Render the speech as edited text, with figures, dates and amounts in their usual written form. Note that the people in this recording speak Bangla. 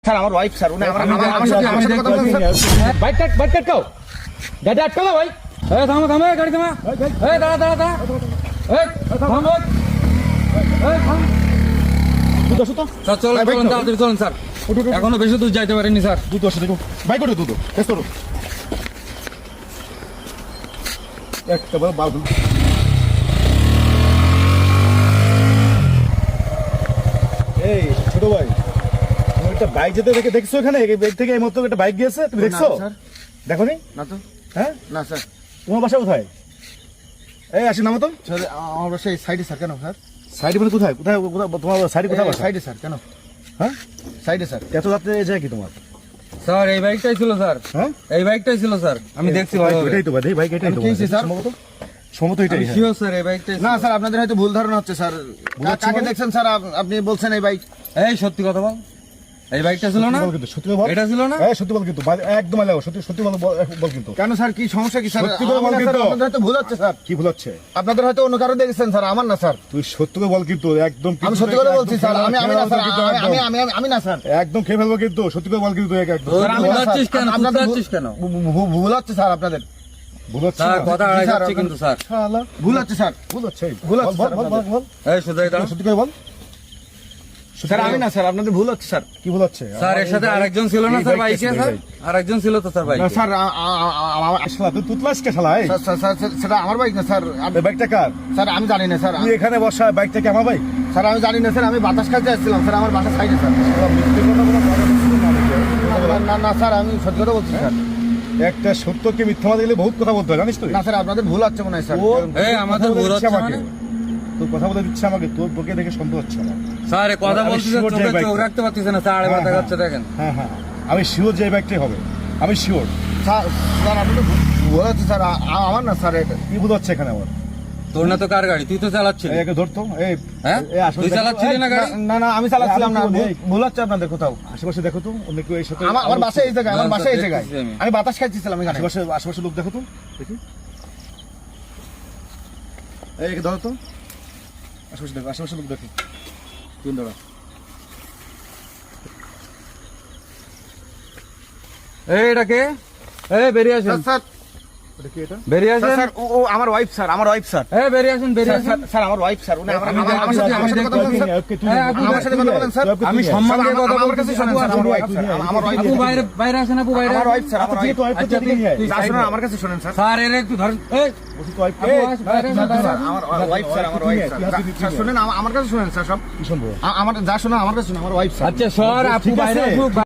স্যার আমার ওয়াইফ স্যার উনি আমার সাথে কথা বলেন স্যার। বাইক কাট কাও গাড়ি আটকাও ভাই। থামো গাড়ি থামা। দাঁড়া থামো। স্যার চলুন স্যার, এখনো বেশি দূর যাইতে পারেনি স্যার। বাইক ওঠো দুটো টেস্ট করো একটা বড় বাবু। এই ছোট ভাই তুমি একটা বাইক যেতে দেখছো এখানে এই বাইক থেকে এই মতো একটা বাইক গিয়েছে তুমি দেখছো? দেখো নি না তো, হ্যাঁ না স্যার। তোমার বাসা কোথায়? এই আসি নামো তো। স্যার আমার বাসা এই সাইডে স্যার। কেন স্যার? সাইডে মানে কোথায় কোথায় তোমার সাইডে কোথায় বাসা? সাইডে স্যার। কেন? হ্যাঁ সাইডে স্যার। এত রাত্রে যায় কি তোমার? স্যার এই বাইকটাই ছিল স্যার। হ্যাঁ এই বাইকটাই ছিল স্যার, আমি দেখছি বাইক ভালো। এটাই তো ভাই বাইক এটাই তো কি হয়েছে স্যার? সম্ভবত এটাই হ্যাঁ। শিওর স্যার এই বাইকটাই। না স্যার, আপনাদের হয়তো ভুল ধারণা হচ্ছে স্যার। কাকে মানে? দেখছেন স্যার? আপনি বলছেন এই বাইক। এই সত্যি কথা বল, এই বাইকটা ছিল না? সত্যি বল এটা ছিল না? হ্যাঁ সত্যি বল কিন্তু একদম আলাদা সত্যি সত্যি বল কিন্তু কেন স্যার, কি সমস্যা কি স্যার? সত্যি করে বল আমার না, কিন্তু। স্যার, আপনাদের হয়তো ভুল হচ্ছে স্যার। কি ভুল হচ্ছে? আপনাদের হয়তো অন্য কারো দেখেছেন স্যার, আমার না স্যার। তুই সত্যি করে বল কিন্তু একদম আমি সত্যি করে বলছি স্যার। আমি না স্যার, আমি না স্যার। একদম খেয়ে ফেলবো কিন্তু সত্যি করে বল কিন্তু একদম তোর আমি না, স্যার। যাচ্ছিস কেন? আপনাদের যাচ্ছিস কেন? ভুল হচ্ছে স্যার আপনাদের। ভুল হচ্ছে স্যার না? কথা জি, আড়াই স্যার, যাচ্ছে কিন্তু স্যার। শালা, ভুল হচ্ছে স্যার। ভুল হচ্ছে ভুল হচ্ছে বল স্যার বল বল বল এই সোজাই দাঁড়া। সত্যি করে বল স্যার আমি না স্যার, আপনাদের ভুল হচ্ছে স্যার। কি ভুল হচ্ছে? স্যার এর সাথে আরেকজন ছিল না স্যার বাইকে? স্যার আরেকজন ছিল তো স্যার না বাইকে। স্যার, শালা তুই তুতলাস কে শালা? এই সেটা আমার বাইক না স্যার। এই বাইকটা কার? স্যার আমি জানি না স্যার। তুই এখানে বসা বাইকটা কি আমার বাইক? স্যার আমি জানি না স্যার, আমি বাতাস খাইতে আসছিলাম স্যার, আমার বাসা সাইডে স্যার। শালা মিথ্যে কথা বলা ভালো না। না না স্যার, আমি সত্যি কথা বলছি স্যার। একটা সত্যকে মিথ্যা মাঝে গেলে বহুত কথা বলতে হয় জানিস তুই? না স্যার, আপনাদের ভুল হচ্ছে মনে হয় স্যার। এই আমাদের ভুল হচ্ছে আমাকে মানে? তোর কথা বলে দিচ্ছে আমাকে, তোকে দেখে সন্দেহ হচ্ছে আমার। স্যার এই কথা আমি বলছি sure যে চোখে বাইকটা। চোখ রাখতে পারতেছে না স্যার, আড়ে হ্যাঁ, মাথা হ্যাঁ। খাচ্ছে দেখেন। হ্যাঁ হ্যাঁ আমি শিওর যে এই বাইকটাই হবে, আমি শিওর। স্যার আপনাদের ভুল হচ্ছে স্যার, আমার না স্যার। এটা কি ভুল হচ্ছে এখানে আমার? তোর না তো কার গাড়ি, তুই তো চালাচ্ছিলি। এই একে ধরতো এই হ্যাঁ এই আশেপাশে তুই দেখো। চালাচ্ছিলি না গাড়ি? না না, আমি চালাচ্ছিলাম না। আমি কি বলি? ভুল হচ্ছে আপনাদের কোথাও। আশেপাশে দেখো তো অন্য কেউ এই সাথে আমার বাসায় এই জায়গায়, আমার না, বাসায় এই স্যার, জায়গায়। দেখতেছি আমি। আমি বাতাস খাইতেছিলাম এখানে। আশেপাশে লোক দেখো তো দেখি। এই একে ধরো তো, আশেপাশে লোক দেখো। তুই দাঁড়া। এই এটা কে? এই বেরিয়ে আসেন, স্যার এটা কি এটা? বেরিয়ে আসেন। স্যার ও আমার ওয়াইফ স্যার, আমার ওয়াইফ স্যার। এই বেরিয়ে আসেন, বেরিয়ে আসেন। স্যার আমার ওয়াইফ স্যার। উনি আমি আমার সাথে কথা বলেন স্যার। আমার সাথে কথা বলেন স্যার। আমি সম্মান দিয়ে কথা আমার কাছে বলতেছি। শোনেন স্যার, আমার ওয়াইফ স্যার। আমার ওয়াইফ আপু বাইরে বাইরে আসেন, আপু বাইরে আমার আসেন। ওয়াইফ স্যার, আমার ওয়াইফ। আচ্ছা তুই স্যার শুনুন, আমার কাছে শোনেন স্যার। স্যার এর একটু ধরেন। এই আপু আস, বাইরে আসেন, বাইরে আসেন। আমার ওয়াইফ স্যার, আমার ওয়াইফ স্যার। শুনেন, আমার কাছে শুনেন স্যার সব। কি শুনবো? আমার যা শোনা আমার কাছে শোনা, আমার ওয়াইফ স্যার। আচ্ছা সর, আপু ঠিক বাইরে আছে। আসুক।